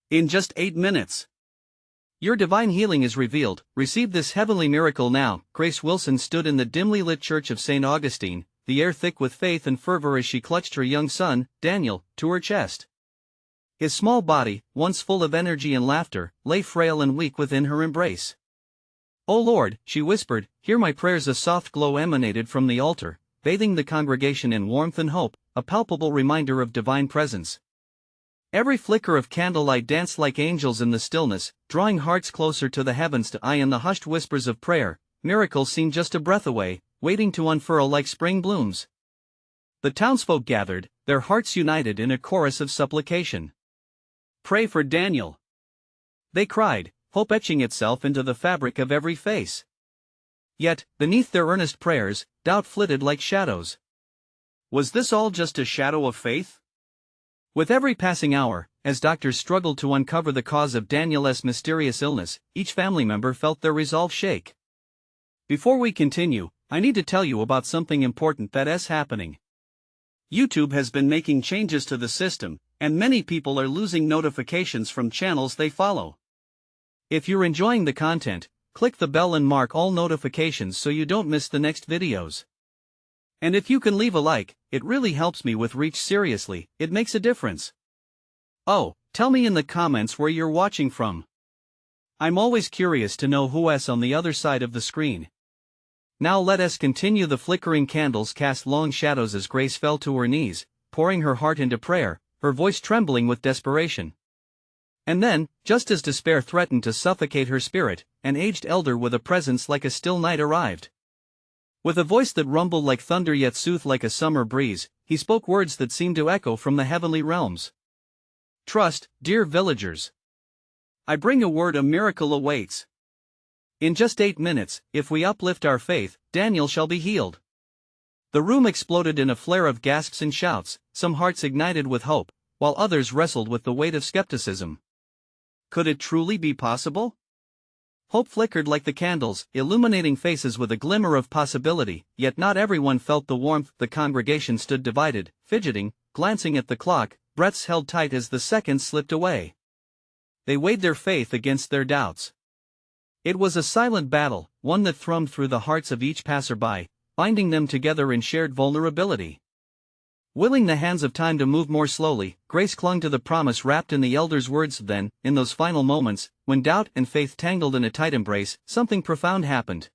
In just 8 minutes. Your divine healing is revealed. Receive this heavenly miracle now. Grace Wilson stood in the dimly lit church of St. Augustine, the air thick with faith and fervor as she clutched her young son, Daniel, to her chest. His small body, once full of energy and laughter, lay frail and weak within her embrace. "O Lord," she whispered, "hear my prayers." A soft glow emanated from the altar, bathing the congregation in warmth and hope, a palpable reminder of divine presence. Every flicker of candlelight danced like angels in the stillness, drawing hearts closer to the heavens. In the hushed whispers of prayer, miracles seemed just a breath away, waiting to unfurl like spring blooms. The townsfolk gathered, their hearts united in a chorus of supplication. "Pray for Daniel," they cried, hope etching itself into the fabric of every face. Yet, beneath their earnest prayers, doubt flitted like shadows. Was this all just a shadow of faith? With every passing hour, as doctors struggled to uncover the cause of Daniel's mysterious illness, each family member felt their resolve shake. Before we continue, I need to tell you about something important that is happening. YouTube has been making changes to the system, and many people are losing notifications from channels they follow. If you're enjoying the content, click the bell and mark all notifications so you don't miss the next videos. And if you can leave a like, it really helps me with reach. Seriously, it makes a difference. Oh, tell me in the comments where you're watching from. I'm always curious to know who's on the other side of the screen. Now let us continue. The flickering candles cast long shadows as Grace fell to her knees, pouring her heart into prayer, her voice trembling with desperation. And then, just as despair threatened to suffocate her spirit, an aged elder with a presence like a still night arrived. With a voice that rumbled like thunder yet soothed like a summer breeze, he spoke words that seemed to echo from the heavenly realms. "Trust, dear villagers. I bring a word. A miracle awaits. In just 8 minutes, if we uplift our faith, Daniel shall be healed." The room exploded in a flare of gasps and shouts, some hearts ignited with hope, while others wrestled with the weight of skepticism. Could it truly be possible? Hope flickered like the candles, illuminating faces with a glimmer of possibility, yet not everyone felt the warmth. The congregation stood divided, fidgeting, glancing at the clock, breaths held tight as the seconds slipped away. They weighed their faith against their doubts. It was a silent battle, one that thrummed through the hearts of each passerby, binding them together in shared vulnerability. Willing the hands of time to move more slowly, Grace clung to the promise wrapped in the elder's words. Then, in those final moments, when doubt and faith tangled in a tight embrace, something profound happened.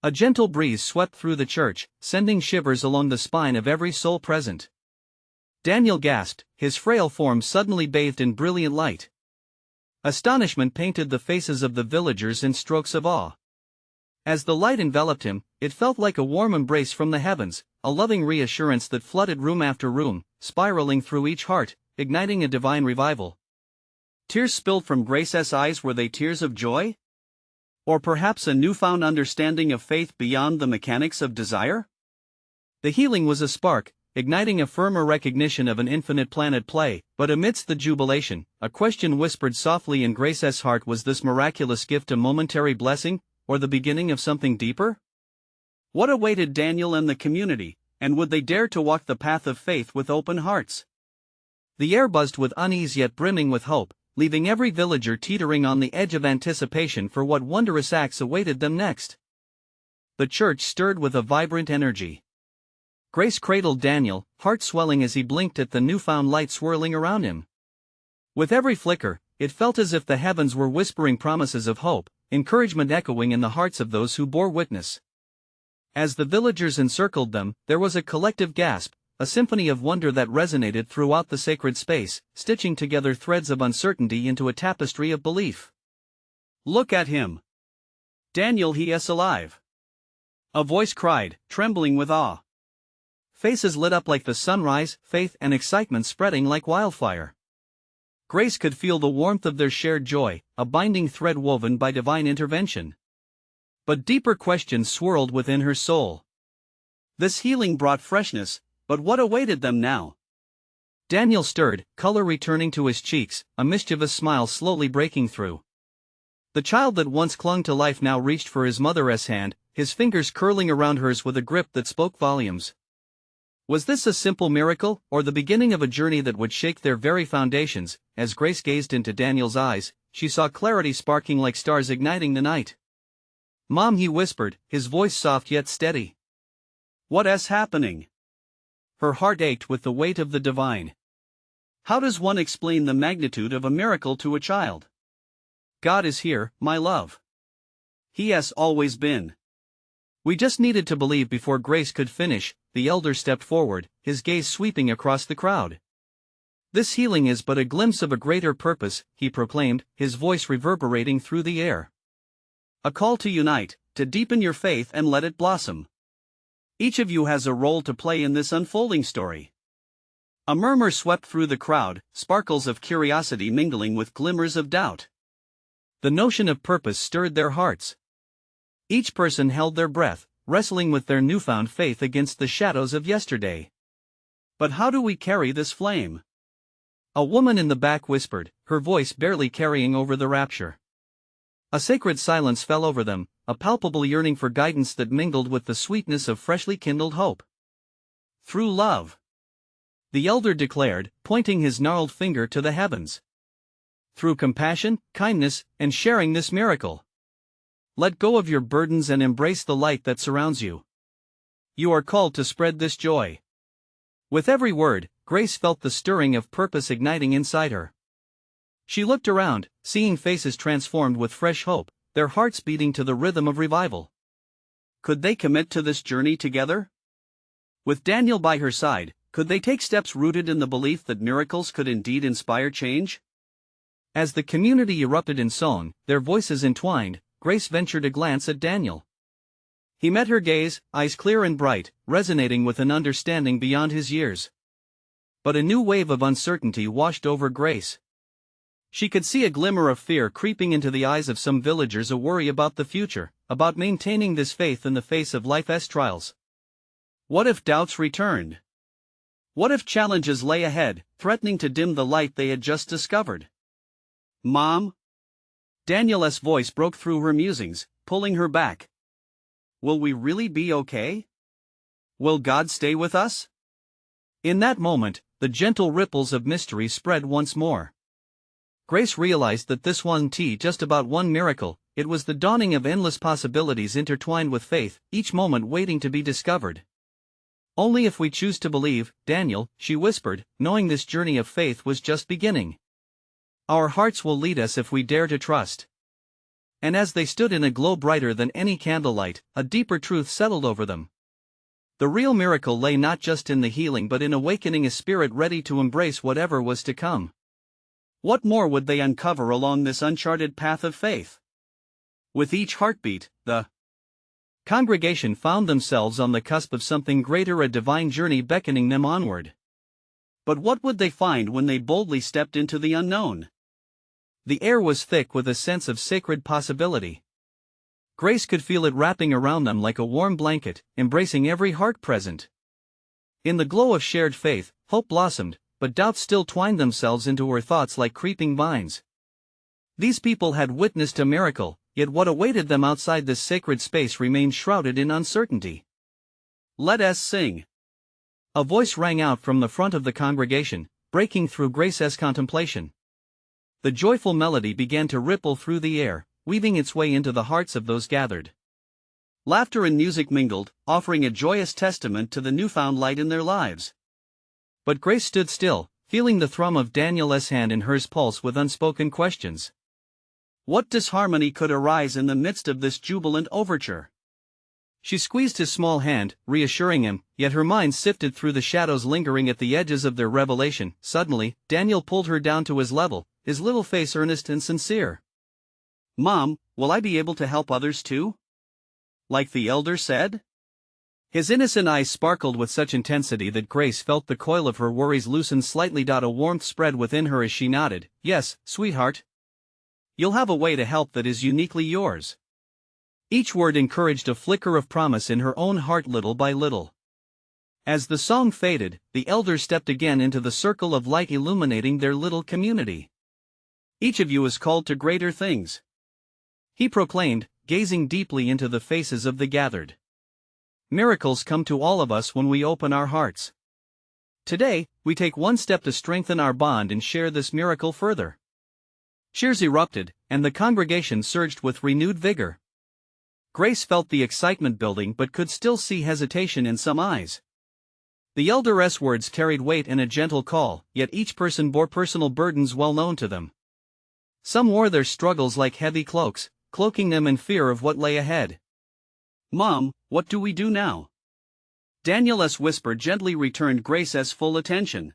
A gentle breeze swept through the church, sending shivers along the spine of every soul present. Daniel gasped, his frail form suddenly bathed in brilliant light. Astonishment painted the faces of the villagers in strokes of awe. As the light enveloped him, it felt like a warm embrace from the heavens, a loving reassurance that flooded room after room, spiraling through each heart, igniting a divine revival. Tears spilled from Grace's eyes. Were they tears of joy? Or perhaps a newfound understanding of faith beyond the mechanics of desire? The healing was a spark, igniting a firmer recognition of an infinite plan at play, but amidst the jubilation, a question whispered softly in Grace's heart: was this miraculous gift a momentary blessing, or the beginning of something deeper? What awaited Daniel and the community, and would they dare to walk the path of faith with open hearts? The air buzzed with unease yet brimming with hope, leaving every villager teetering on the edge of anticipation for what wondrous acts awaited them next. The church stirred with a vibrant energy. Grace cradled Daniel, heart swelling as he blinked at the newfound light swirling around him. With every flicker, it felt as if the heavens were whispering promises of hope, encouragement echoing in the hearts of those who bore witness. As the villagers encircled them, there was a collective gasp, a symphony of wonder that resonated throughout the sacred space, stitching together threads of uncertainty into a tapestry of belief. "Look at him! Daniel, he is alive!" a voice cried, trembling with awe. Faces lit up like the sunrise, faith and excitement spreading like wildfire. Grace could feel the warmth of their shared joy, a binding thread woven by divine intervention. But deeper questions swirled within her soul. This healing brought freshness, but what awaited them now? Daniel stirred, color returning to his cheeks, a mischievous smile slowly breaking through. The child that once clung to life now reached for his mother's hand, his fingers curling around hers with a grip that spoke volumes. Was this a simple miracle, or the beginning of a journey that would shake their very foundations? As Grace gazed into Daniel's eyes, she saw clarity sparking like stars igniting the night. "Mom," he whispered, his voice soft yet steady. "What's happening?" Her heart ached with the weight of the divine. How does one explain the magnitude of a miracle to a child? God is here, my love. He has always been. We just needed to believe. Before Grace could finish, the elder stepped forward, his gaze sweeping across the crowd. "This healing is but a glimpse of a greater purpose," he proclaimed, his voice reverberating through the air. "A call to unite, to deepen your faith and let it blossom. Each of you has a role to play in this unfolding story." A murmur swept through the crowd, sparkles of curiosity mingling with glimmers of doubt. The notion of purpose stirred their hearts. Each person held their breath, wrestling with their newfound faith against the shadows of yesterday. "But how do we carry this flame?" A woman in the back whispered, her voice barely carrying over the rapture. A sacred silence fell over them, a palpable yearning for guidance that mingled with the sweetness of freshly kindled hope. "Through love," the elder declared, pointing his gnarled finger to the heavens. "Through compassion, kindness, and sharing this miracle. Let go of your burdens and embrace the light that surrounds you. You are called to spread this joy." With every word, Grace felt the stirring of purpose igniting inside her. She looked around, seeing faces transformed with fresh hope, their hearts beating to the rhythm of revival. Could they commit to this journey together? With Daniel by her side, could they take steps rooted in the belief that miracles could indeed inspire change? As the community erupted in song, their voices entwined, Grace ventured a glance at Daniel. He met her gaze, eyes clear and bright, resonating with an understanding beyond his years. But a new wave of uncertainty washed over Grace. She could see a glimmer of fear creeping into the eyes of some villagers, a worry about the future, about maintaining this faith in the face of life's trials. What if doubts returned? What if challenges lay ahead, threatening to dim the light they had just discovered? "Mom?" Daniel's voice broke through her musings, pulling her back. "Will we really be okay? Will God stay with us?" In that moment, the gentle ripples of mystery spread once more. Grace realized that this wasn't just about one miracle, it was the dawning of endless possibilities intertwined with faith, each moment waiting to be discovered. "Only if we choose to believe, Daniel," she whispered, knowing this journey of faith was just beginning. "Our hearts will lead us if we dare to trust." And as they stood in a glow brighter than any candlelight, a deeper truth settled over them. The real miracle lay not just in the healing but in awakening a spirit ready to embrace whatever was to come. What more would they uncover along this uncharted path of faith? With each heartbeat, the congregation found themselves on the cusp of something greater, a divine journey beckoning them onward. But what would they find when they boldly stepped into the unknown? The air was thick with a sense of sacred possibility. Grace could feel it wrapping around them like a warm blanket, embracing every heart present. In the glow of shared faith, hope blossomed, but doubts still twined themselves into her thoughts like creeping vines. These people had witnessed a miracle, yet what awaited them outside this sacred space remained shrouded in uncertainty. "Let us sing." A voice rang out from the front of the congregation, breaking through Grace's contemplation. The joyful melody began to ripple through the air, weaving its way into the hearts of those gathered. Laughter and music mingled, offering a joyous testament to the newfound light in their lives. But Grace stood still, feeling the thrum of Daniel's hand in hers pulse with unspoken questions. What disharmony could arise in the midst of this jubilant overture? She squeezed his small hand, reassuring him, yet her mind sifted through the shadows lingering at the edges of their revelation. Suddenly, Daniel pulled her down to his level, his little face earnest and sincere. "Mom, will I be able to help others too? Like the elder said?" His innocent eyes sparkled with such intensity that Grace felt the coil of her worries loosen slightly. A warmth spread within her as she nodded. "Yes, sweetheart. You'll have a way to help that is uniquely yours." Each word encouraged a flicker of promise in her own heart little by little. As the song faded, the elders stepped again into the circle of light illuminating their little community. "Each of you is called to greater things," he proclaimed, gazing deeply into the faces of the gathered. "Miracles come to all of us when we open our hearts. Today, we take one step to strengthen our bond and share this miracle further." Cheers erupted, and the congregation surged with renewed vigor. Grace felt the excitement building but could still see hesitation in some eyes. The elder's words carried weight and a gentle call, yet each person bore personal burdens well known to them. Some wore their struggles like heavy cloaks, cloaking them in fear of what lay ahead. "Mom, what do we do now?" Daniel's whisper gently returned Grace's full attention.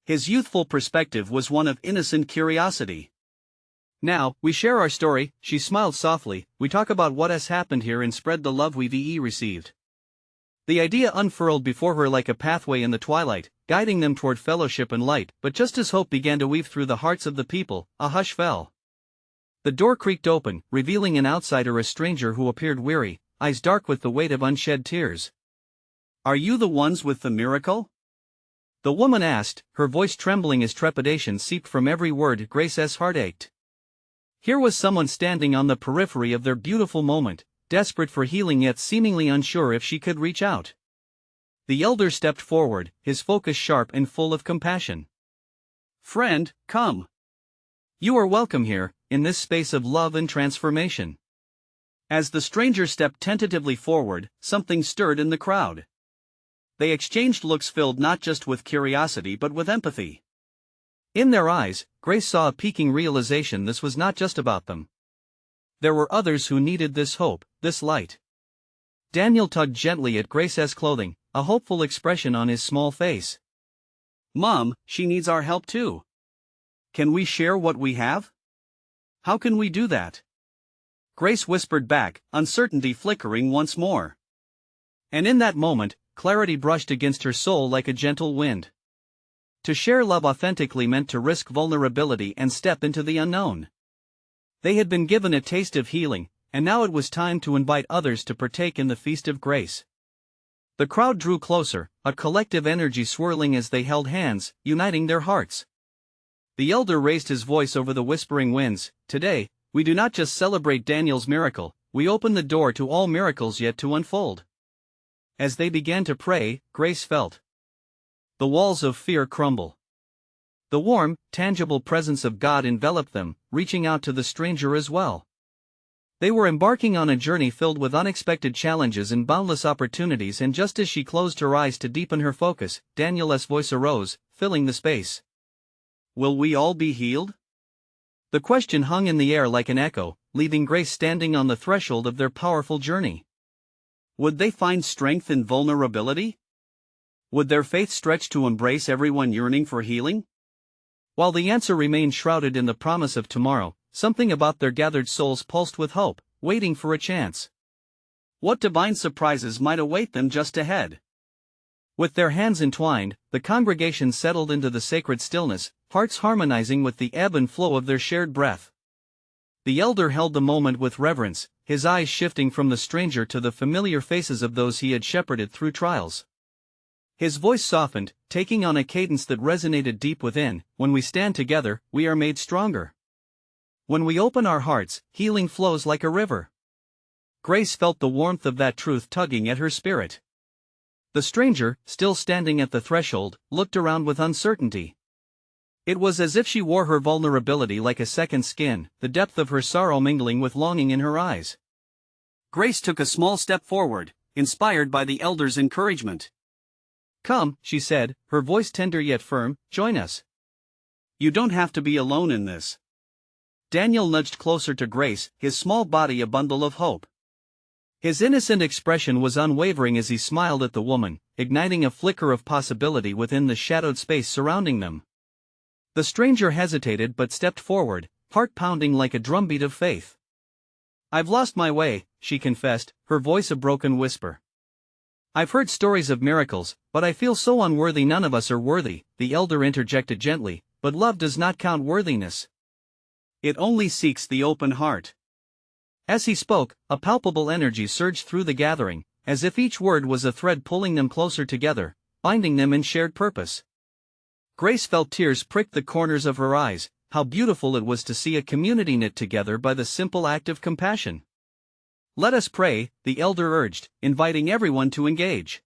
His youthful perspective was one of innocent curiosity. "Now, we share our story," she smiled softly. "We talk about what has happened here and spread the love we've received." The idea unfurled before her like a pathway in the twilight, guiding them toward fellowship and light, but just as hope began to weave through the hearts of the people, a hush fell. The door creaked open, revealing an outsider, a stranger who appeared weary, eyes dark with the weight of unshed tears. "Are you the ones with the miracle?" the woman asked, her voice trembling as trepidation seeped from every word. Grace's heart ached. Here was someone standing on the periphery of their beautiful moment, desperate for healing yet seemingly unsure if she could reach out. The elder stepped forward, his focus sharp and full of compassion. "Friend, come. You are welcome here, in this space of love and transformation." As the stranger stepped tentatively forward, something stirred in the crowd. They exchanged looks filled not just with curiosity but with empathy. In their eyes, Grace saw a peaking realization this was not just about them. There were others who needed this hope, this light. Daniel tugged gently at Grace's clothing, a hopeful expression on his small face. "Mom, she needs our help too. Can we share what we have?" "How can we do that?" Grace whispered back, uncertainty flickering once more. And in that moment, clarity brushed against her soul like a gentle wind. To share love authentically meant to risk vulnerability and step into the unknown. They had been given a taste of healing, and now it was time to invite others to partake in the feast of grace. The crowd drew closer, a collective energy swirling as they held hands, uniting their hearts. The elder raised his voice over the whispering winds. "Today, we do not just celebrate Daniel's miracle, we open the door to all miracles yet to unfold." As they began to pray, Grace felt the walls of fear crumble. The warm, tangible presence of God enveloped them, reaching out to the stranger as well. They were embarking on a journey filled with unexpected challenges and boundless opportunities, and just as she closed her eyes to deepen her focus, Daniel's voice arose, filling the space. "Will we all be healed?" The question hung in the air like an echo, leaving Grace standing on the threshold of their powerful journey. Would they find strength in vulnerability? Would their faith stretch to embrace everyone yearning for healing? While the answer remained shrouded in the promise of tomorrow, something about their gathered souls pulsed with hope, waiting for a chance. What divine surprises might await them just ahead? With their hands entwined, the congregation settled into the sacred stillness, hearts harmonizing with the ebb and flow of their shared breath. The elder held the moment with reverence, his eyes shifting from the stranger to the familiar faces of those he had shepherded through trials. His voice softened, taking on a cadence that resonated deep within. "When we stand together, we are made stronger. When we open our hearts, healing flows like a river." Grace felt the warmth of that truth tugging at her spirit. The stranger, still standing at the threshold, looked around with uncertainty. It was as if she wore her vulnerability like a second skin, the depth of her sorrow mingling with longing in her eyes. Grace took a small step forward, inspired by the elder's encouragement. "Come," she said, her voice tender yet firm, "join us. You don't have to be alone in this." Daniel nudged closer to Grace, his small body a bundle of hope. His innocent expression was unwavering as he smiled at the woman, igniting a flicker of possibility within the shadowed space surrounding them. The stranger hesitated but stepped forward, heart pounding like a drumbeat of faith. "I've lost my way," she confessed, her voice a broken whisper. "I've heard stories of miracles, but I feel so unworthy." "None of us are worthy," the elder interjected gently, "but love does not count worthiness. It only seeks the open heart." As he spoke, a palpable energy surged through the gathering, as if each word was a thread pulling them closer together, binding them in shared purpose. Grace felt tears prick the corners of her eyes. How beautiful it was to see a community knit together by the simple act of compassion. "Let us pray," the elder urged, inviting everyone to engage.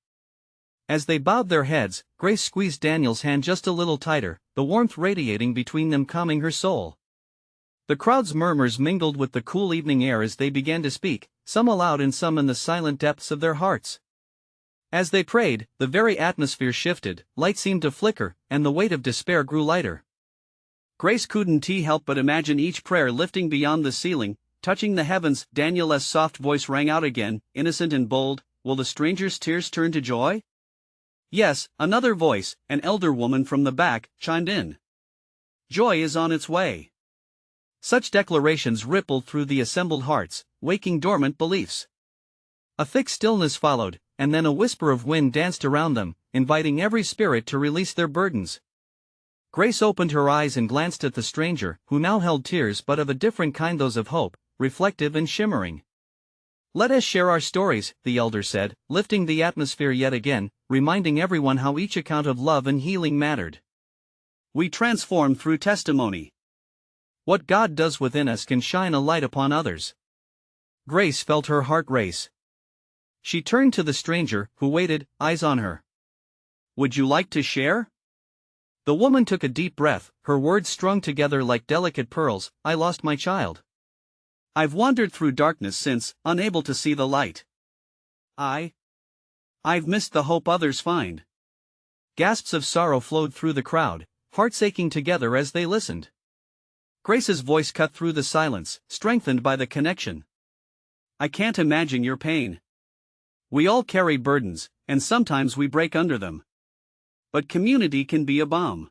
As they bowed their heads, Grace squeezed Daniel's hand just a little tighter, the warmth radiating between them calming her soul. The crowd's murmurs mingled with the cool evening air as they began to speak, some aloud and some in the silent depths of their hearts. As they prayed, the very atmosphere shifted, light seemed to flicker, and the weight of despair grew lighter. Grace couldn't help but imagine each prayer lifting beyond the ceiling, touching the heavens. Daniel's soft voice rang out again, innocent and bold, "Will the stranger's tears turn to joy?" Yes, another voice, an elder woman from the back, chimed in. "Joy is on its way." Such declarations rippled through the assembled hearts, waking dormant beliefs. A thick stillness followed, and then a whisper of wind danced around them, inviting every spirit to release their burdens. Grace opened her eyes and glanced at the stranger, who now held tears but of a different kind, those of hope, reflective and shimmering. "Let us share our stories," the elder said, lifting the atmosphere yet again, reminding everyone how each account of love and healing mattered. "We transform through testimony. What God does within us can shine a light upon others." Grace felt her heart race. She turned to the stranger, who waited, eyes on her. "Would you like to share?" The woman took a deep breath, her words strung together like delicate pearls. "I lost my child. I've wandered through darkness since, unable to see the light. I've missed the hope others find." Gasps of sorrow flowed through the crowd, hearts aching together as they listened. Grace's voice cut through the silence, strengthened by the connection. "I can't imagine your pain. We all carry burdens, and sometimes we break under them. But community can be a balm.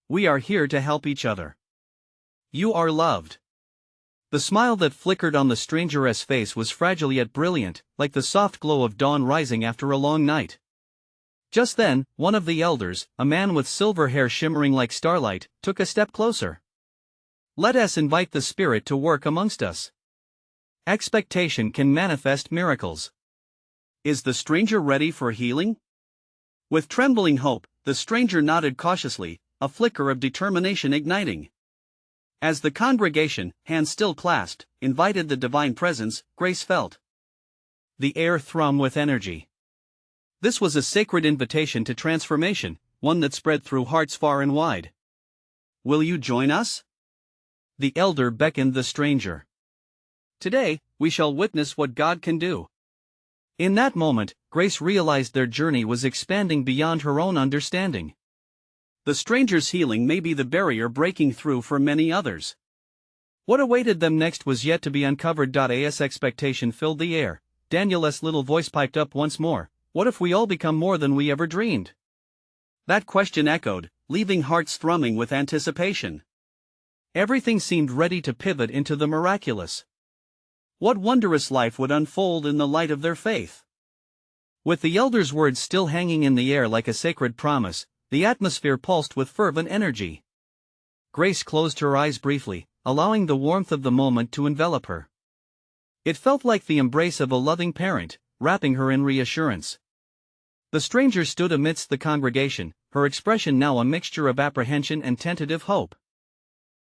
We are here to help each other. You are loved." The smile that flickered on the stranger's face was fragile yet brilliant, like the soft glow of dawn rising after a long night. Just then, one of the elders, a man with silver hair shimmering like starlight, took a step closer. "Let us invite the Spirit to work amongst us. Expectation can manifest miracles." "Is the stranger ready for healing?" With trembling hope, the stranger nodded cautiously, a flicker of determination igniting. As the congregation, hands still clasped, invited the divine presence, Grace felt the air thrum with energy. This was a sacred invitation to transformation, one that spread through hearts far and wide. "Will you join us?" The elder beckoned the stranger. "Today, we shall witness what God can do." In that moment, Grace realized their journey was expanding beyond her own understanding. The stranger's healing may be the barrier breaking through for many others. What awaited them next was yet to be uncovered. As expectation filled the air, Daniel's little voice piped up once more, "What if we all become more than we ever dreamed?" That question echoed, leaving hearts thrumming with anticipation. Everything seemed ready to pivot into the miraculous. What wondrous life would unfold in the light of their faith? With the elder's words still hanging in the air like a sacred promise, the atmosphere pulsed with fervent energy. Grace closed her eyes briefly, allowing the warmth of the moment to envelop her. It felt like the embrace of a loving parent, wrapping her in reassurance. The stranger stood amidst the congregation, her expression now a mixture of apprehension and tentative hope.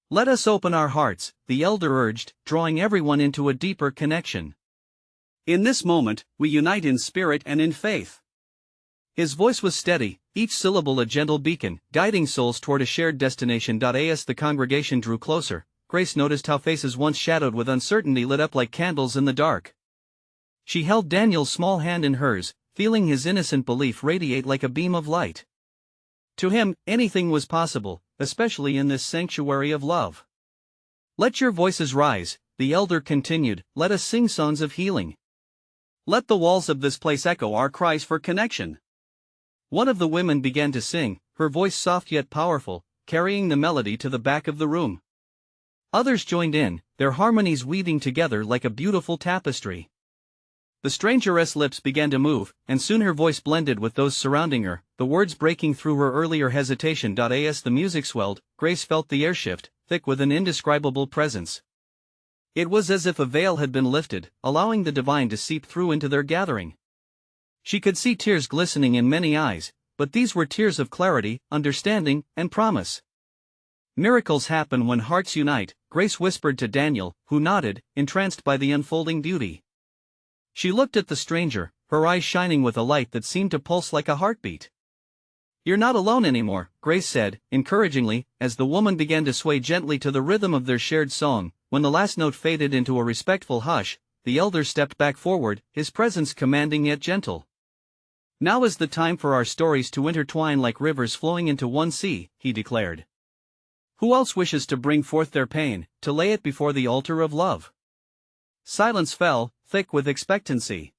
"Let us open our hearts," the elder urged, drawing everyone into a deeper connection. "In this moment, we unite in spirit and in faith." His voice was steady, each syllable a gentle beacon, guiding souls toward a shared destination. As the congregation drew closer, Grace noticed how faces once shadowed with uncertainty lit up like candles in the dark. She held Daniel's small hand in hers, feeling his innocent belief radiate like a beam of light. To him, anything was possible, especially in this sanctuary of love. "Let your voices rise," the elder continued, "let us sing songs of healing. Let the walls of this place echo our cries for connection." One of the women began to sing, her voice soft yet powerful, carrying the melody to the back of the room. Others joined in, their harmonies weaving together like a beautiful tapestry. The stranger's lips began to move, and soon her voice blended with those surrounding her, the words breaking through her earlier hesitation. As the music swelled, Grace felt the air shift, thick with an indescribable presence. It was as if a veil had been lifted, allowing the divine to seep through into their gathering. She could see tears glistening in many eyes, but these were tears of clarity, understanding, and promise. "Miracles happen when hearts unite," Grace whispered to Daniel, who nodded, entranced by the unfolding beauty. She looked at the stranger, her eyes shining with a light that seemed to pulse like a heartbeat. "You're not alone anymore," Grace said, encouragingly, as the woman began to sway gently to the rhythm of their shared song. When the last note faded into a respectful hush, the elder stepped back forward, his presence commanding yet gentle. "Now is the time for our stories to intertwine like rivers flowing into one sea," he declared. "Who else wishes to bring forth their pain, to lay it before the altar of love?" Silence fell, thick with expectancy.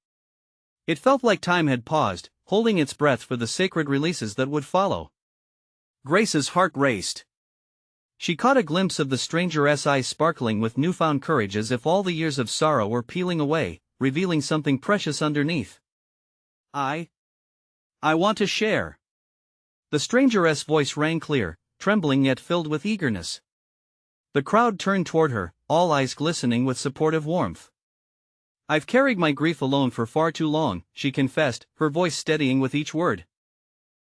It felt like time had paused, holding its breath for the sacred releases that would follow. Grace's heart raced. She caught a glimpse of the stranger's eyes sparkling with newfound courage, as if all the years of sorrow were peeling away, revealing something precious underneath. I want to share." The stranger's voice rang clear, trembling yet filled with eagerness. The crowd turned toward her, all eyes glistening with supportive warmth. "I've carried my grief alone for far too long," she confessed, her voice steadying with each word.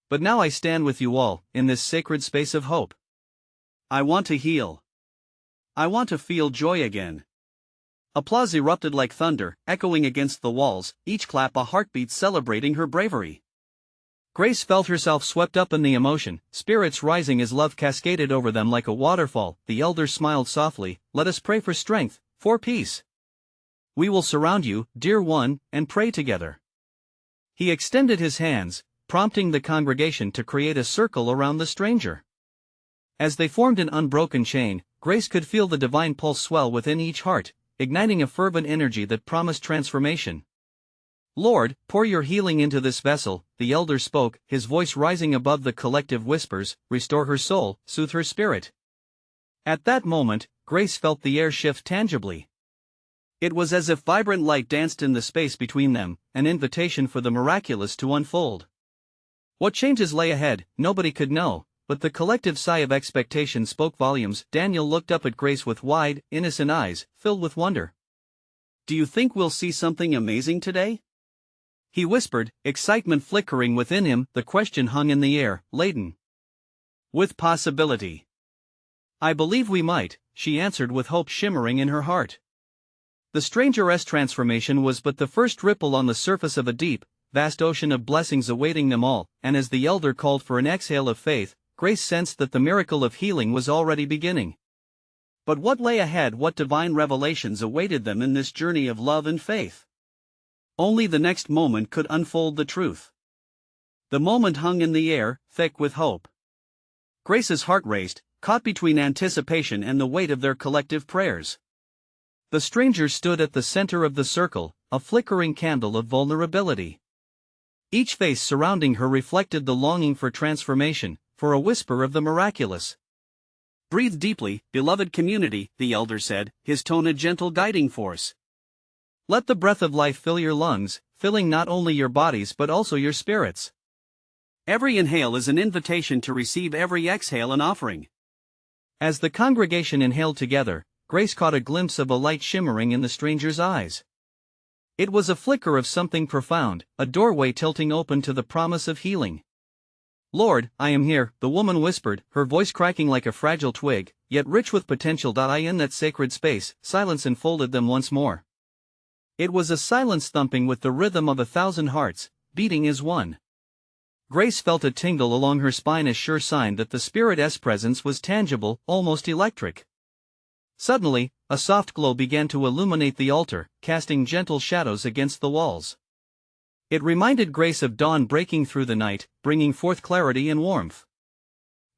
"But now I stand with you all, in this sacred space of hope. I want to heal. I want to feel joy again." Applause erupted like thunder, echoing against the walls, each clap a heartbeat celebrating her bravery. Grace felt herself swept up in the emotion, spirits rising as love cascaded over them like a waterfall. The elder smiled softly. "Let us pray for strength, for peace. We will surround you, dear one, and pray together." He extended his hands, prompting the congregation to create a circle around the stranger. As they formed an unbroken chain, Grace could feel the divine pulse swell within each heart, igniting a fervent energy that promised transformation. "Lord, pour your healing into this vessel," the elder spoke, his voice rising above the collective whispers. "Restore her soul, soothe her spirit." At that moment, Grace felt the air shift tangibly. It was as if vibrant light danced in the space between them, an invitation for the miraculous to unfold. What changes lay ahead, nobody could know, but the collective sigh of expectation spoke volumes. Daniel looked up at Grace with wide, innocent eyes, filled with wonder. "Do you think we'll see something amazing today?" he whispered, excitement flickering within him. The question hung in the air, laden with possibility. "I believe we might," she answered with hope shimmering in her heart. The stranger's transformation was but the first ripple on the surface of a deep, vast ocean of blessings awaiting them all, and as the elder called for an exhale of faith, Grace sensed that the miracle of healing was already beginning. But what lay ahead? What divine revelations awaited them in this journey of love and faith? Only the next moment could unfold the truth. The moment hung in the air, thick with hope. Grace's heart raced, caught between anticipation and the weight of their collective prayers. The stranger stood at the center of the circle, a flickering candle of vulnerability. Each face surrounding her reflected the longing for transformation, for a whisper of the miraculous. "Breathe deeply, beloved community," the elder said, his tone a gentle guiding force. "Let the breath of life fill your lungs, filling not only your bodies but also your spirits. Every inhale is an invitation to receive, every exhale an offering." As the congregation inhaled together, Grace caught a glimpse of a light shimmering in the stranger's eyes. It was a flicker of something profound, a doorway tilting open to the promise of healing. "Lord, I am here," the woman whispered, her voice cracking like a fragile twig, yet rich with potential. In that sacred space, silence enfolded them once more. It was a silence thumping with the rhythm of 1,000 hearts, beating as one. Grace felt a tingle along her spine, a sure sign that the Spirit's presence was tangible, almost electric. Suddenly, a soft glow began to illuminate the altar, casting gentle shadows against the walls. It reminded Grace of dawn breaking through the night, bringing forth clarity and warmth.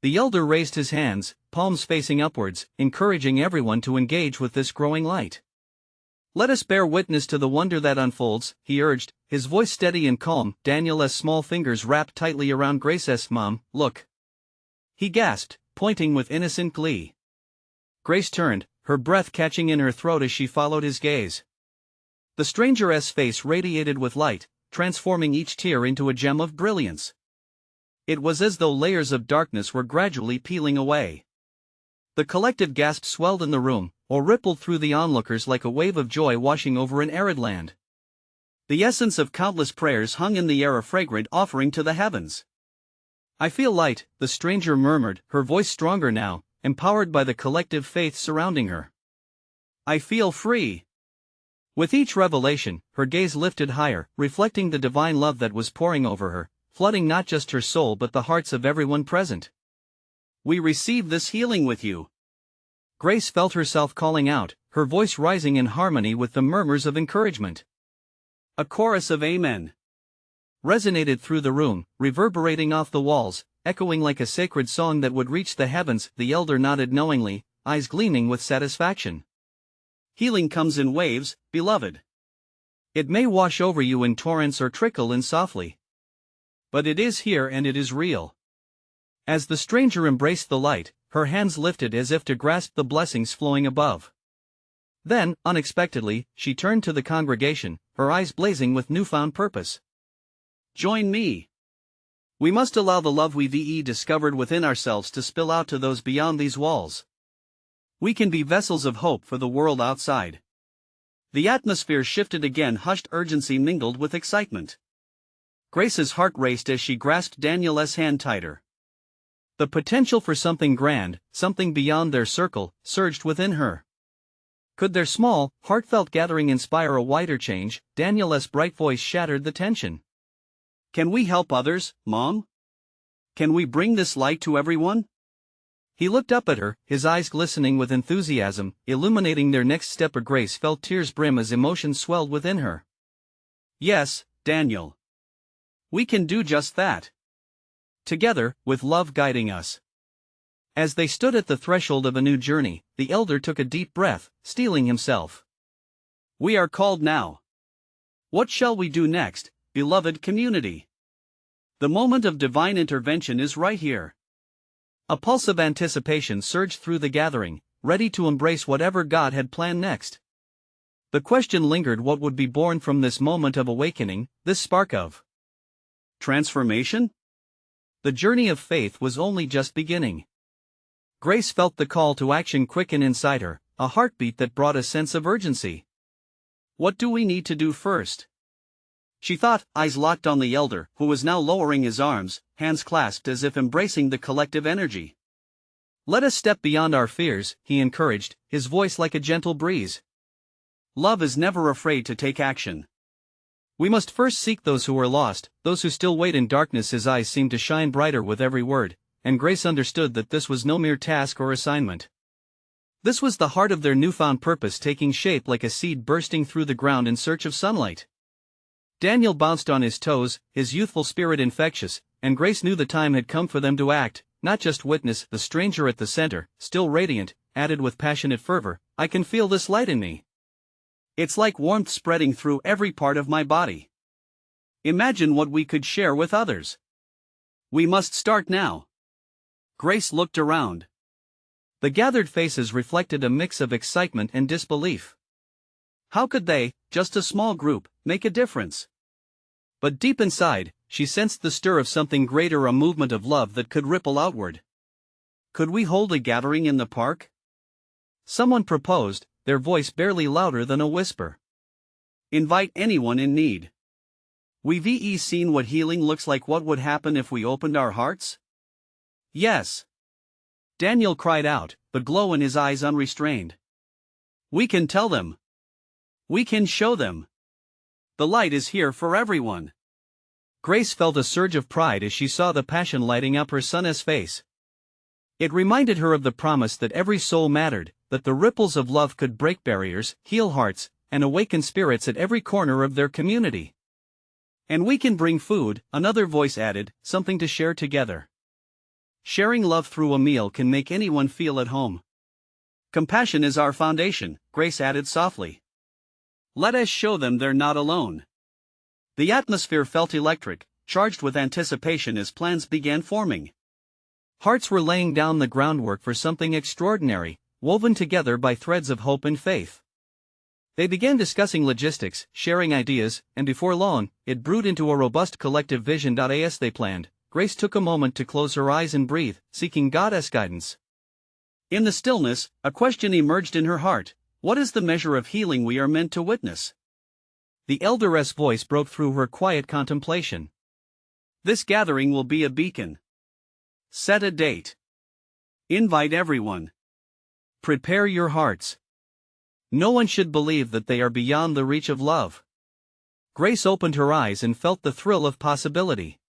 The elder raised his hands, palms facing upwards, encouraging everyone to engage with this growing light. "Let us bear witness to the wonder that unfolds," he urged, his voice steady and calm. Daniel's small fingers wrapped tightly around Grace's "Mom, look," he gasped, pointing with innocent glee. Grace turned, her breath catching in her throat as she followed his gaze. The stranger's face radiated with light, transforming each tear into a gem of brilliance. It was as though layers of darkness were gradually peeling away. The collective gasp swelled in the room, or rippled through the onlookers like a wave of joy washing over an arid land. The essence of countless prayers hung in the air, a fragrant offering to the heavens. "I feel light," the stranger murmured, her voice stronger now, empowered by the collective faith surrounding her. "I feel free." With each revelation, her gaze lifted higher, reflecting the divine love that was pouring over her, flooding not just her soul but the hearts of everyone present. We receive this healing with you. Grace felt herself calling out, her voice rising in harmony with the murmurs of encouragement. A chorus of amen resonated through the room, reverberating off the walls, echoing like a sacred song that would reach the heavens. The elder nodded knowingly, eyes gleaming with satisfaction. Healing comes in waves, beloved. It may wash over you in torrents or trickle in softly. But it is here and it is real. As the stranger embraced the light, her hands lifted as if to grasp the blessings flowing above. Then, unexpectedly, she turned to the congregation, her eyes blazing with newfound purpose. Join me. We must allow the love we've discovered within ourselves to spill out to those beyond these walls. We can be vessels of hope for the world outside. The atmosphere shifted again, hushed urgency mingled with excitement. Grace's heart raced as she grasped Daniel's hand tighter. The potential for something grand, something beyond their circle, surged within her. Could their small, heartfelt gathering inspire a wider change? Daniel's bright voice shattered the tension. Can we help others, Mom? Can we bring this light to everyone? He looked up at her, his eyes glistening with enthusiasm, illuminating their next step. Grace felt tears brim as emotion swelled within her. Yes, Daniel. We can do just that. Together, with love guiding us. As they stood at the threshold of a new journey, the elder took a deep breath, steeling himself. We are called now. What shall we do next, beloved community? The moment of divine intervention is right here. A pulse of anticipation surged through the gathering, ready to embrace whatever God had planned next. The question lingered: what would be born from this moment of awakening, this spark of transformation? The journey of faith was only just beginning. Grace felt the call to action quicken inside her, a heartbeat that brought a sense of urgency. What do we need to do first? She thought, eyes locked on the elder, who was now lowering his arms, hands clasped as if embracing the collective energy. Let us step beyond our fears, he encouraged, his voice like a gentle breeze. Love is never afraid to take action. We must first seek those who are lost, those who still wait in darkness. His eyes seemed to shine brighter with every word, and Grace understood that this was no mere task or assignment. This was the heart of their newfound purpose taking shape like a seed bursting through the ground in search of sunlight. Daniel bounced on his toes, his youthful spirit infectious, and Grace knew the time had come for them to act, not just witness. The stranger at the center, still radiant, added with passionate fervor, I can feel this light in me. It's like warmth spreading through every part of my body. Imagine what we could share with others. We must start now. Grace looked around. The gathered faces reflected a mix of excitement and disbelief. How could they, just a small group, make a difference? But deep inside, she sensed the stir of something greater, a movement of love that could ripple outward. Could we hold a gathering in the park? Someone proposed, their voice barely louder than a whisper. Invite anyone in need. We've seen what healing looks like. What would happen if we opened our hearts? Yes. Daniel cried out, the glow in his eyes unrestrained. We can tell them. We can show them. The light is here for everyone. Grace felt a surge of pride as she saw the passion lighting up her son's face. It reminded her of the promise that every soul mattered, that the ripples of love could break barriers, heal hearts, and awaken spirits at every corner of their community. And we can bring food, another voice added, something to share together. Sharing love through a meal can make anyone feel at home. Compassion is our foundation, Grace added softly. Let us show them they're not alone. The atmosphere felt electric, charged with anticipation as plans began forming. Hearts were laying down the groundwork for something extraordinary, woven together by threads of hope and faith. They began discussing logistics, sharing ideas, and before long, it brewed into a robust collective vision. As they planned, Grace took a moment to close her eyes and breathe, seeking God's guidance. In the stillness, a question emerged in her heart. What is the measure of healing we are meant to witness? The elder's voice broke through her quiet contemplation. This gathering will be a beacon. Set a date. Invite everyone. Prepare your hearts. No one should believe that they are beyond the reach of love. Grace opened her eyes and felt the thrill of possibility.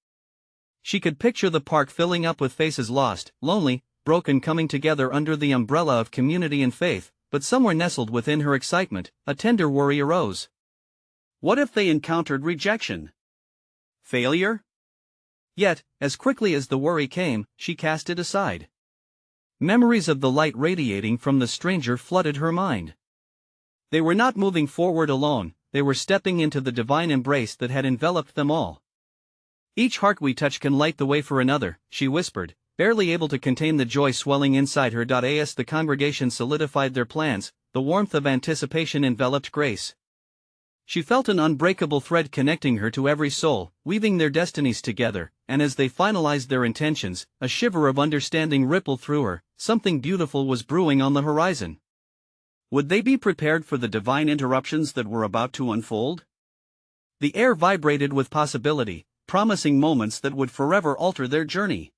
She could picture the park filling up with faces lost, lonely, broken coming together under the umbrella of community and faith, but somewhere nestled within her excitement, a tender worry arose. What if they encountered rejection? Failure? Yet, as quickly as the worry came, she cast it aside. Memories of the light radiating from the stranger flooded her mind. They were not moving forward alone, they were stepping into the divine embrace that had enveloped them all. Each heart we touch can light the way for another, she whispered, barely able to contain the joy swelling inside her. As the congregation solidified their plans, the warmth of anticipation enveloped Grace. She felt an unbreakable thread connecting her to every soul, weaving their destinies together, and as they finalized their intentions, a shiver of understanding rippled through her. Something beautiful was brewing on the horizon. Would they be prepared for the divine interruptions that were about to unfold? The air vibrated with possibility, promising moments that would forever alter their journey.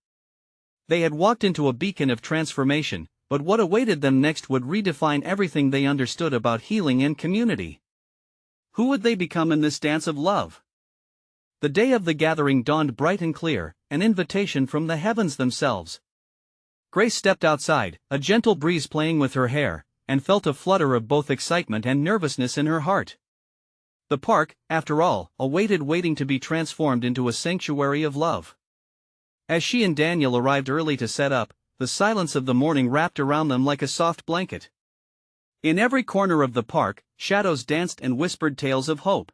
They had walked into a beacon of transformation, but what awaited them next would redefine everything they understood about healing and community. Who would they become in this dance of love? The day of the gathering dawned bright and clear, an invitation from the heavens themselves. Grace stepped outside, a gentle breeze playing with her hair, and felt a flutter of both excitement and nervousness in her heart. The park, after all, awaited waiting to be transformed into a sanctuary of love. As she and Daniel arrived early to set up, the silence of the morning wrapped around them like a soft blanket. In every corner of the park, shadows danced and whispered tales of hope.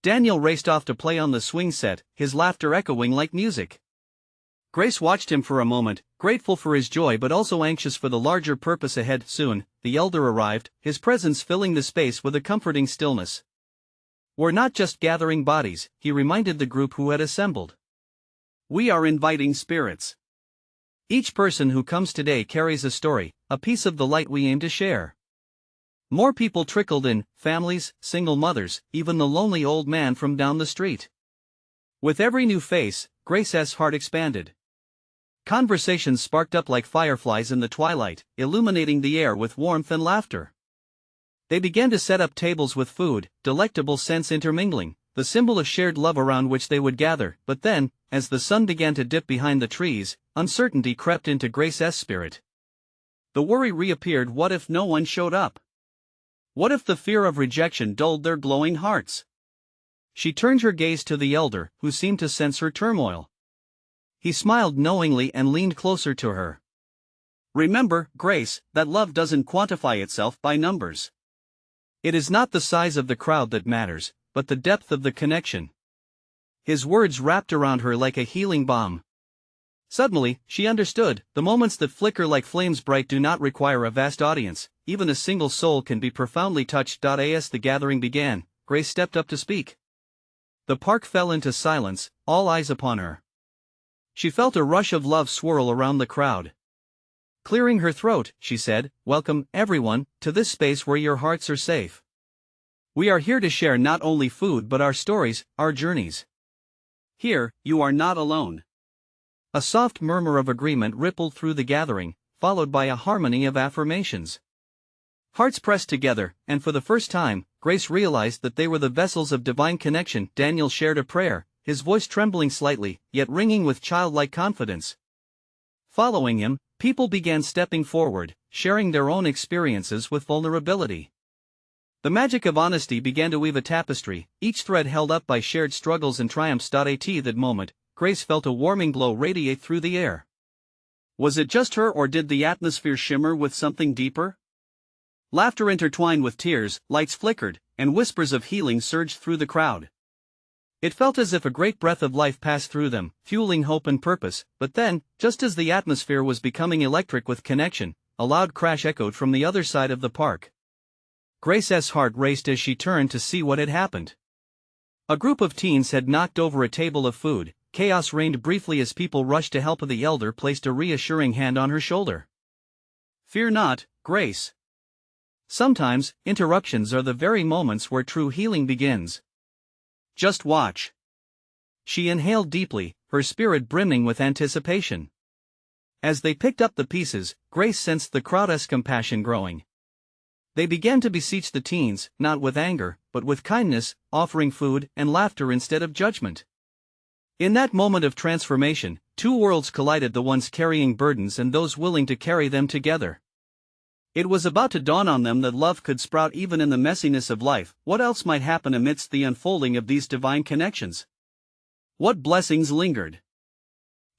Daniel raced off to play on the swing set, his laughter echoing like music. Grace watched him for a moment, grateful for his joy but also anxious for the larger purpose ahead. Soon, the elder arrived, his presence filling the space with a comforting stillness. "We're not just gathering bodies," he reminded the group who had assembled. "We are inviting spirits. Each person who comes today carries a story, a piece of the light we aim to share." More people trickled in, families, single mothers, even the lonely old man from down the street. With every new face, Grace's heart expanded. Conversations sparked up like fireflies in the twilight, illuminating the air with warmth and laughter. They began to set up tables with food, delectable scents intermingling, the symbol of shared love around which they would gather. But then, as the sun began to dip behind the trees, uncertainty crept into Grace's spirit. The worry reappeared. What if no one showed up? What if the fear of rejection dulled their glowing hearts? She turned her gaze to the elder, who seemed to sense her turmoil. He smiled knowingly and leaned closer to her. "Remember, Grace, that love doesn't quantify itself by numbers. It is not the size of the crowd that matters, but the depth of the connection." His words wrapped around her like a healing balm. Suddenly, she understood, the moments that flicker like flames bright do not require a vast audience, even a single soul can be profoundly touched. As the gathering began, Grace stepped up to speak. The park fell into silence, all eyes upon her. She felt a rush of love swirl around the crowd. Clearing her throat, she said, "Welcome, everyone, to this space where your hearts are safe. We are here to share not only food but our stories, our journeys. Here, you are not alone." A soft murmur of agreement rippled through the gathering, followed by a harmony of affirmations. Hearts pressed together, and for the first time, Grace realized that they were the vessels of divine connection. Daniel shared a prayer, his voice trembling slightly, yet ringing with childlike confidence. Following him, people began stepping forward, sharing their own experiences with vulnerability. The magic of honesty began to weave a tapestry, each thread held up by shared struggles and triumphs. At that moment, Grace felt a warming glow radiate through the air. Was it just her, or did the atmosphere shimmer with something deeper? Laughter intertwined with tears, lights flickered, and whispers of healing surged through the crowd. It felt as if a great breath of life passed through them, fueling hope and purpose. But then, just as the atmosphere was becoming electric with connection, a loud crash echoed from the other side of the park. Grace's heart raced as she turned to see what had happened. A group of teens had knocked over a table of food. Chaos reigned briefly as people rushed to help. The elder placed a reassuring hand on her shoulder. "Fear not, Grace. Sometimes, interruptions are the very moments where true healing begins. Just watch." She inhaled deeply, her spirit brimming with anticipation. As they picked up the pieces, Grace sensed the crowd's compassion growing. They began to beseech the teens, not with anger, but with kindness, offering food and laughter instead of judgment. In that moment of transformation, two worlds collided, the ones carrying burdens and those willing to carry them together. It was about to dawn on them that love could sprout even in the messiness of life. What else might happen amidst the unfolding of these divine connections? What blessings lingered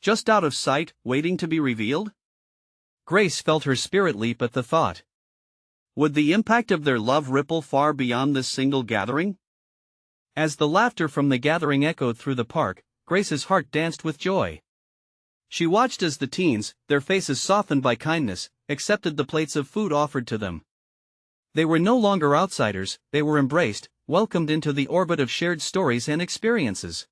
just out of sight, waiting to be revealed? Grace felt her spirit leap at the thought. Would the impact of their love ripple far beyond this single gathering? As the laughter from the gathering echoed through the park, Grace's heart danced with joy. She watched as the teens, their faces softened by kindness, accepted the plates of food offered to them. They were no longer outsiders, they were embraced, welcomed into the orbit of shared stories and experiences.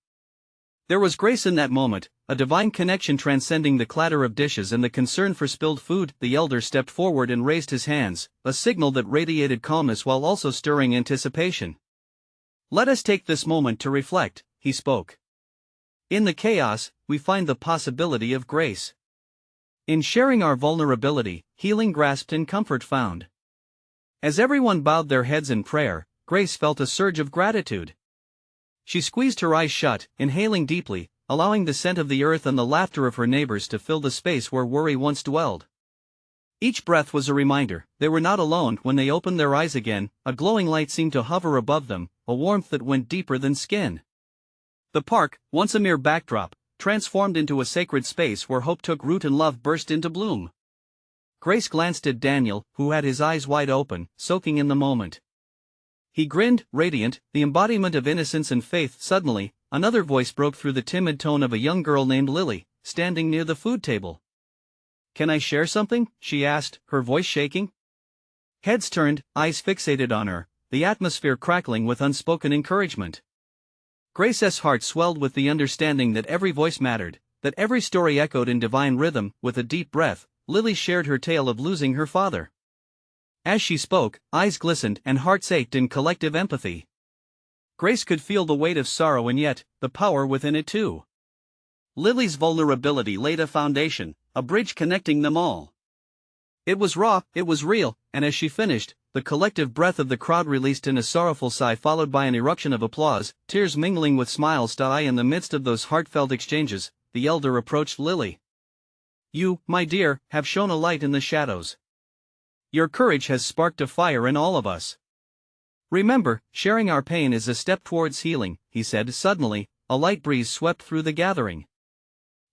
There was grace in that moment, a divine connection transcending the clatter of dishes and the concern for spilled food. The elder stepped forward and raised his hands, a signal that radiated calmness while also stirring anticipation. "Let us take this moment to reflect," he spoke. "In the chaos, we find the possibility of grace. In sharing our vulnerability, healing grasped and comfort found." As everyone bowed their heads in prayer, Grace felt a surge of gratitude. She squeezed her eyes shut, inhaling deeply, allowing the scent of the earth and the laughter of her neighbors to fill the space where worry once dwelled. Each breath was a reminder, they were not alone. When they opened their eyes again, a glowing light seemed to hover above them, a warmth that went deeper than skin. The park, once a mere backdrop, transformed into a sacred space where hope took root and love burst into bloom. Grace glanced at Daniel, who had his eyes wide open, soaking in the moment. He grinned, radiant, the embodiment of innocence and faith. Suddenly, another voice broke through the timid tone of a young girl named Lily, standing near the food table. "Can I share something?" she asked, her voice shaking. Heads turned, eyes fixated on her, the atmosphere crackling with unspoken encouragement. Grace's heart swelled with the understanding that every voice mattered, that every story echoed in divine rhythm. With a deep breath, Lily shared her tale of losing her father. As she spoke, eyes glistened and hearts ached in collective empathy. Grace could feel the weight of sorrow and yet, the power within it too. Lily's vulnerability laid a foundation, a bridge connecting them all. It was raw, it was real, and as she finished, the collective breath of the crowd released in a sorrowful sigh followed by an eruption of applause, tears mingling with smiles. In the midst of those heartfelt exchanges, the elder approached Lily. "You, my dear, have shown a light in the shadows. Your courage has sparked a fire in all of us. Remember, sharing our pain is a step towards healing," he said. Suddenly, a light breeze swept through the gathering.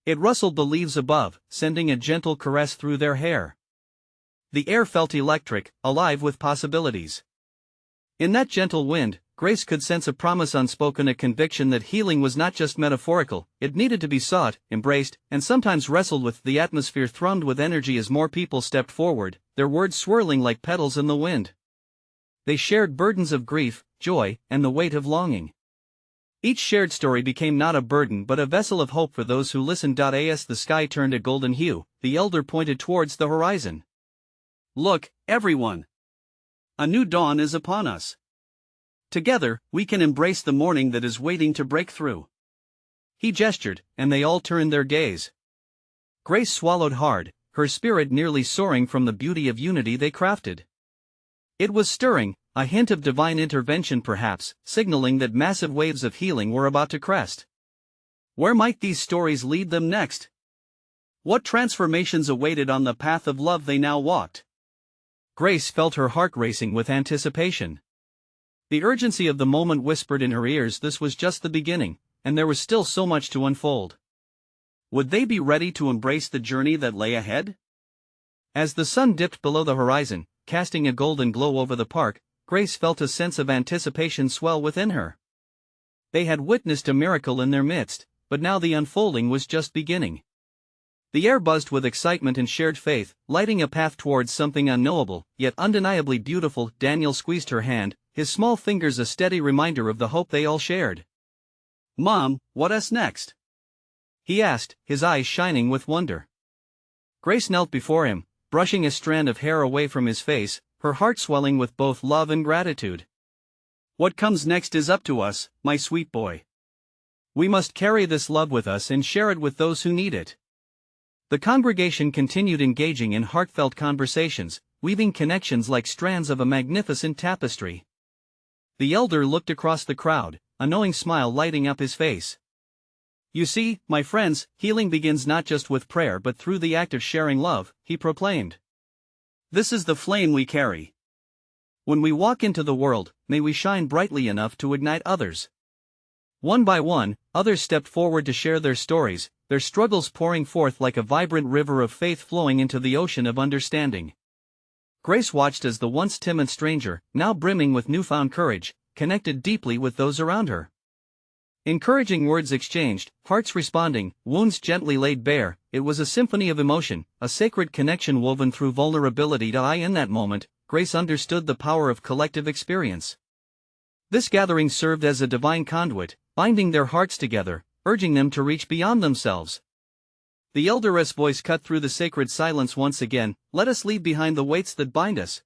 It rustled the leaves above, sending a gentle caress through their hair. The air felt electric, alive with possibilities. In that gentle wind, Grace could sense a promise unspoken, a conviction that healing was not just metaphorical, it needed to be sought, embraced, and sometimes wrestled with. The atmosphere thrummed with energy as more people stepped forward, their words swirling like petals in the wind. They shared burdens of grief, joy, and the weight of longing. Each shared story became not a burden but a vessel of hope for those who listened. As the sky turned a golden hue, the elder pointed towards the horizon. "Look, everyone! A new dawn is upon us. Together, we can embrace the morning that is waiting to break through." He gestured, and they all turned their gaze. Grace swallowed hard, her spirit nearly soaring from the beauty of unity they crafted. It was stirring, a hint of divine intervention perhaps, signaling that massive waves of healing were about to crest. Where might these stories lead them next? What transformations awaited on the path of love they now walked? Grace felt her heart racing with anticipation. The urgency of the moment whispered in her ears this was just the beginning, and there was still so much to unfold. Would they be ready to embrace the journey that lay ahead? As the sun dipped below the horizon, casting a golden glow over the park, Grace felt a sense of anticipation swell within her. They had witnessed a miracle in their midst, but now the unfolding was just beginning. The air buzzed with excitement and shared faith, lighting a path towards something unknowable, yet undeniably beautiful. Daniel squeezed her hand, his small fingers a steady reminder of the hope they all shared. "Mom, what's next?" he asked, his eyes shining with wonder. Grace knelt before him, brushing a strand of hair away from his face, her heart swelling with both love and gratitude. "What comes next is up to us, my sweet boy. We must carry this love with us and share it with those who need it." The congregation continued engaging in heartfelt conversations, weaving connections like strands of a magnificent tapestry. The elder looked across the crowd, a knowing smile lighting up his face. "You see, my friends, healing begins not just with prayer but through the act of sharing love," he proclaimed. "This is the flame we carry. When we walk into the world, may we shine brightly enough to ignite others." One by one, others stepped forward to share their stories, their struggles pouring forth like a vibrant river of faith flowing into the ocean of understanding. Grace watched as the once timid stranger, now brimming with newfound courage, connected deeply with those around her. Encouraging words exchanged, hearts responding, wounds gently laid bare, it was a symphony of emotion, a sacred connection woven through vulnerability. In that moment, Grace understood the power of collective experience. This gathering served as a divine conduit, binding their hearts together, urging them to reach beyond themselves. The elder's voice cut through the sacred silence once again, "Let us leave behind the weights that bind us.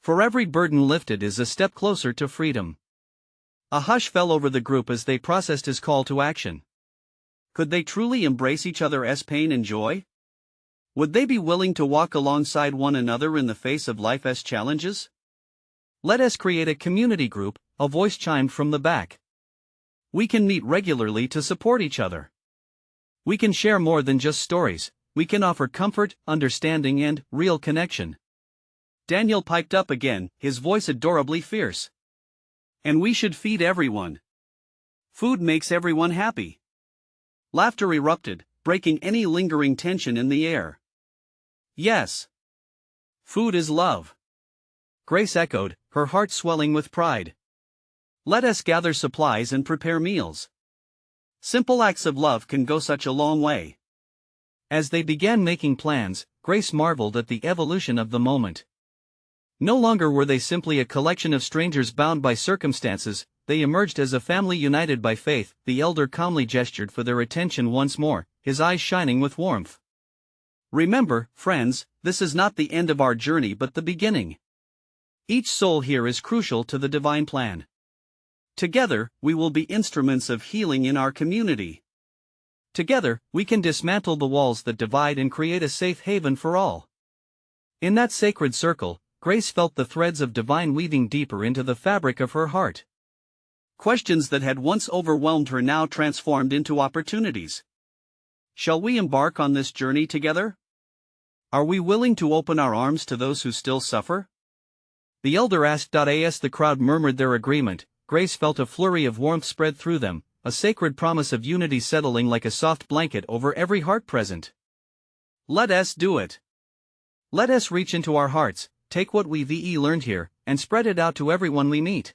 For every burden lifted is a step closer to freedom." A hush fell over the group as they processed his call to action. Could they truly embrace each other's pain and joy? Would they be willing to walk alongside one another in the face of life's challenges? "Let us create a community group," a voice chimed from the back. "We can meet regularly to support each other. We can share more than just stories, we can offer comfort, understanding, and real connection." Daniel piped up again, his voice adorably fierce. "And we should feed everyone. Food makes everyone happy." Laughter erupted, breaking any lingering tension in the air. "Yes. Food is love," Grace echoed, her heart swelling with pride. "Let us gather supplies and prepare meals. Simple acts of love can go such a long way." As they began making plans, Grace marveled at the evolution of the moment. No longer were they simply a collection of strangers bound by circumstances, they emerged as a family united by faith. The elder calmly gestured for their attention once more, his eyes shining with warmth. "Remember, friends, this is not the end of our journey but the beginning. Each soul here is crucial to the divine plan. Together, we will be instruments of healing in our community. Together, we can dismantle the walls that divide and create a safe haven for all." In that sacred circle, Grace felt the threads of divine weaving deeper into the fabric of her heart. Questions that had once overwhelmed her now transformed into opportunities. Shall we embark on this journey together? Are we willing to open our arms to those who still suffer? The elder asked. As the crowd murmured their agreement, Grace felt a flurry of warmth spread through them, a sacred promise of unity settling like a soft blanket over every heart present. "Let us do it. Let us reach into our hearts, take what we've learned here, and spread it out to everyone we meet."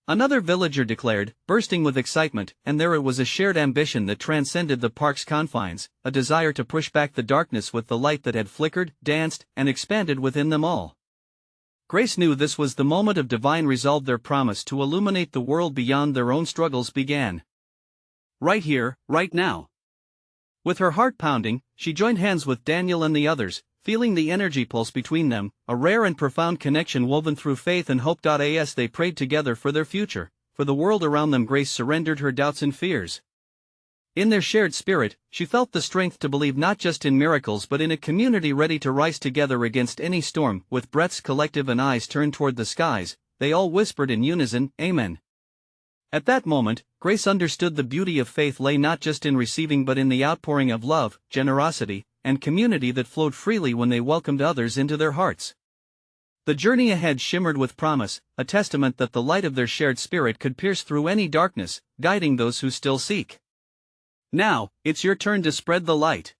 Another villager declared, bursting with excitement, and there it was, a shared ambition that transcended the park's confines, a desire to push back the darkness with the light that had flickered, danced, and expanded within them all. Grace knew this was the moment of divine resolve. Their promise to illuminate the world beyond their own struggles began. Right here, right now. With her heart pounding, she joined hands with Daniel and the others, feeling the energy pulse between them, a rare and profound connection woven through faith and hope. As they prayed together for their future, for the world around them, Grace surrendered her doubts and fears. In their shared spirit, she felt the strength to believe not just in miracles but in a community ready to rise together against any storm. With breaths collective and eyes turned toward the skies, they all whispered in unison, "Amen." At that moment, Grace understood the beauty of faith lay not just in receiving but in the outpouring of love, generosity, and community that flowed freely when they welcomed others into their hearts. The journey ahead shimmered with promise, a testament that the light of their shared spirit could pierce through any darkness, guiding those who still seek. Now, it's your turn to spread the light.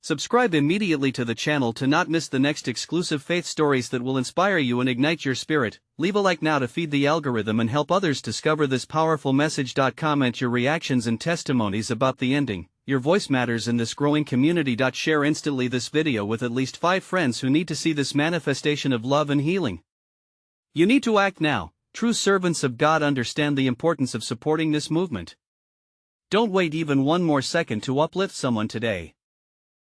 Subscribe immediately to the channel to not miss the next exclusive faith stories that will inspire you and ignite your spirit. Leave a like now to feed the algorithm and help others discover this powerful message. Comment your reactions and testimonies about the ending. Your voice matters in this growing community. Share instantly this video with at least 5 friends who need to see this manifestation of love and healing. You need to act now. True servants of God understand the importance of supporting this movement. Don't wait even one more second to uplift someone today.